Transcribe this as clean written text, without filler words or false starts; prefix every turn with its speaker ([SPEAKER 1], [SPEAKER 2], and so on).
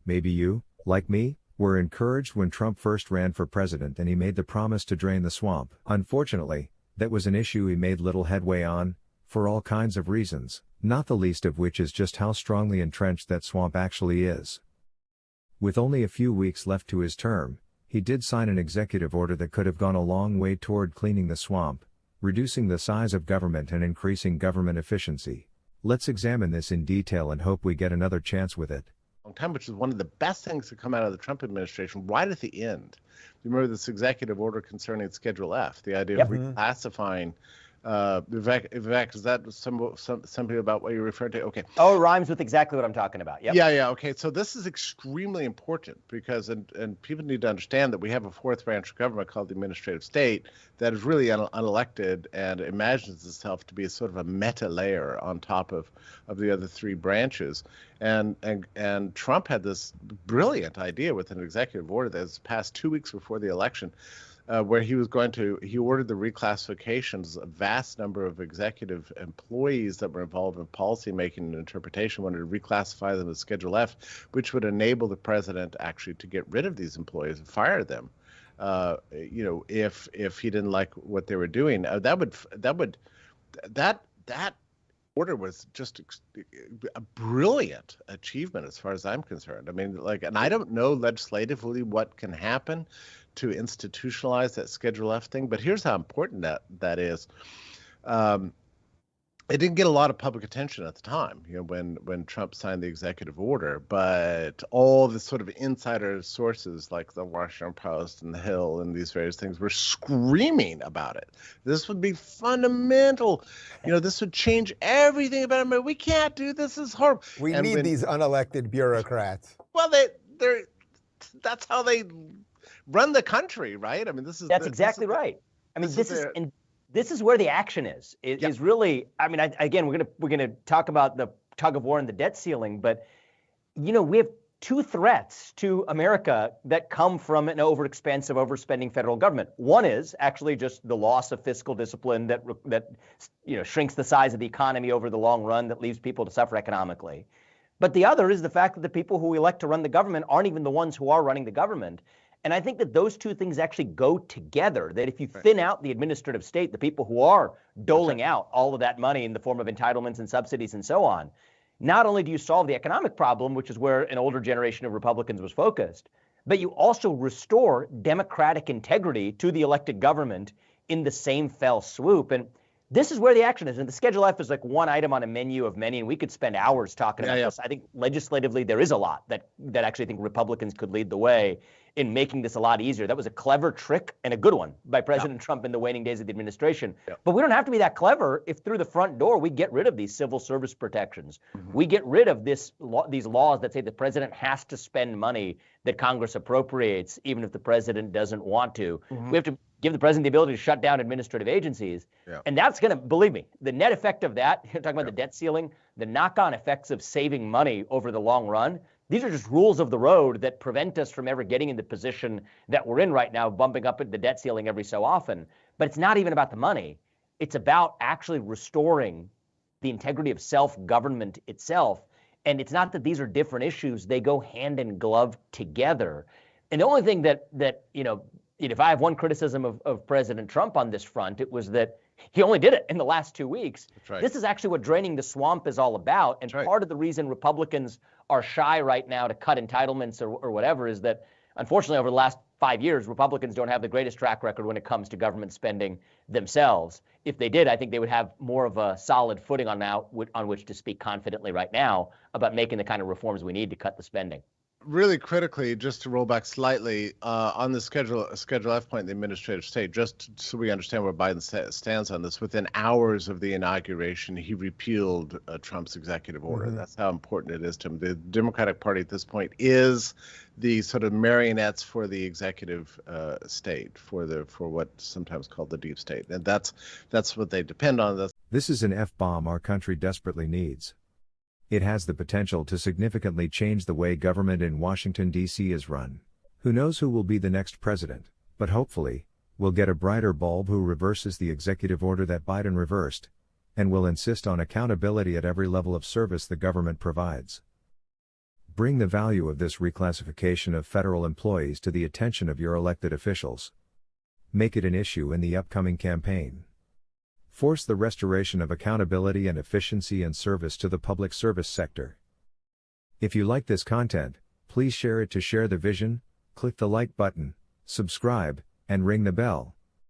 [SPEAKER 1] Maybe you, like me, were encouraged when Trump first ran for president and he made the promise to drain the swamp. Unfortunately, that was an issue he made little headway on, for all kinds of reasons, not the least of which is just how strongly entrenched that swamp actually is. With only a few weeks left to his term, he did sign an executive order that could have gone a long way toward cleaning the swamp, reducing the size of government and increasing government efficiency. Let's examine this in detail and hope we get another chance with it.
[SPEAKER 2] Time, which is one of the best things to come out of the Trump administration, right at the end. You remember this executive order concerning Schedule F, the idea of reclassifying. Vivek, is that something about what you're referring to? Okay.
[SPEAKER 3] Oh, it rhymes with exactly what I'm talking about. Yep.
[SPEAKER 2] Yeah. Okay. So this is extremely important because, and people need to understand that we have a fourth branch of government called the administrative state that is really unelected and imagines itself to be a sort of a meta layer on top of the other three branches. And Trump had this brilliant idea with an executive order that was passed 2 weeks before the election. Where he ordered the reclassifications. A vast number of executive employees that were involved in policy making and interpretation wanted to reclassify them as Schedule F, which would enable the president actually to get rid of these employees and fire them. If he didn't like what they were doing, that order was just a brilliant achievement as far as I'm concerned. I mean, and I don't know legislatively what can happen to institutionalize that Schedule F thing, but here's how important that is. It didn't get a lot of public attention at the time, when Trump signed the executive order, but all the sort of insider sources like the Washington Post and the Hill and these various things were screaming about it. This would be fundamental. This would change everything about America. We can't do this. This is horrible.
[SPEAKER 4] We need these unelected bureaucrats.
[SPEAKER 2] Well, that's how they run the country, right? I mean,
[SPEAKER 3] that's exactly right. I mean, this is where the action is. Is really. I mean, again, we're gonna talk about the tug of war and the debt ceiling, but we have two threats to America that come from an overexpansive, overspending federal government. One is actually just the loss of fiscal discipline that shrinks the size of the economy over the long run, that leaves people to suffer economically. But the other is the fact that the people who we elect to run the government aren't even the ones who are running the government. And I think that those two things actually go together, that if you thin out the administrative state, the people who are doling out all of that money in the form of entitlements and subsidies and so on, not only do you solve the economic problem, which is where an older generation of Republicans was focused, but you also restore democratic integrity to the elected government in the same fell swoop. And this is where the action is. And the Schedule F is like one item on a menu of many, and we could spend hours talking about this. I think legislatively there is a lot that actually think Republicans could lead the way in making this a lot easier. That was a clever trick and a good one by President Trump in the waning days of the administration. But we don't have to be that clever if through the front door we get rid of these civil service protections. We get rid of these laws that say the president has to spend money that Congress appropriates, even if the president doesn't want to. We have to give the president the ability to shut down administrative agencies. And that's going to, believe me, the net effect of that, you're talking about the debt ceiling, the knock-on effects of saving money over the long run, these are just rules of the road that prevent us from ever getting in the position that we're in right now, bumping up at the debt ceiling every so often. But it's not even about the money. It's about actually restoring the integrity of self-government itself. And it's not that these are different issues. They go hand in glove together. And the only thing that if I have one criticism of President Trump on this front, it was that he only did it in the last 2 weeks. This is actually what draining the swamp is all about. And part of the reason Republicans are shy right now to cut entitlements or whatever is that, unfortunately, over the last 5 years, Republicans don't have the greatest track record when it comes to government spending themselves. If they did, I think they would have more of a solid footing on which to speak confidently right now about making the kind of reforms we need to cut the spending.
[SPEAKER 2] Really critically, just to roll back slightly, on the Schedule F point, the administrative state, just so we understand where Biden stands on this, within hours of the inauguration, he repealed Trump's executive order. That's how important it is to him. The Democratic Party at this point is the sort of marionettes for the executive state, for what's sometimes called the deep state. And that's what they depend on.
[SPEAKER 1] This is an F-bomb our country desperately needs. It has the potential to significantly change the way government in Washington, D.C. is run. Who knows who will be the next president, but hopefully, we'll get a brighter bulb who reverses the executive order that Biden reversed, and will insist on accountability at every level of service the government provides. Bring the value of this reclassification of federal employees to the attention of your elected officials. Make it an issue in the upcoming campaign. Force the restoration of accountability and efficiency and service to the public service sector. If you like this content, please share it to share the vision, click the like button, subscribe, and ring the bell.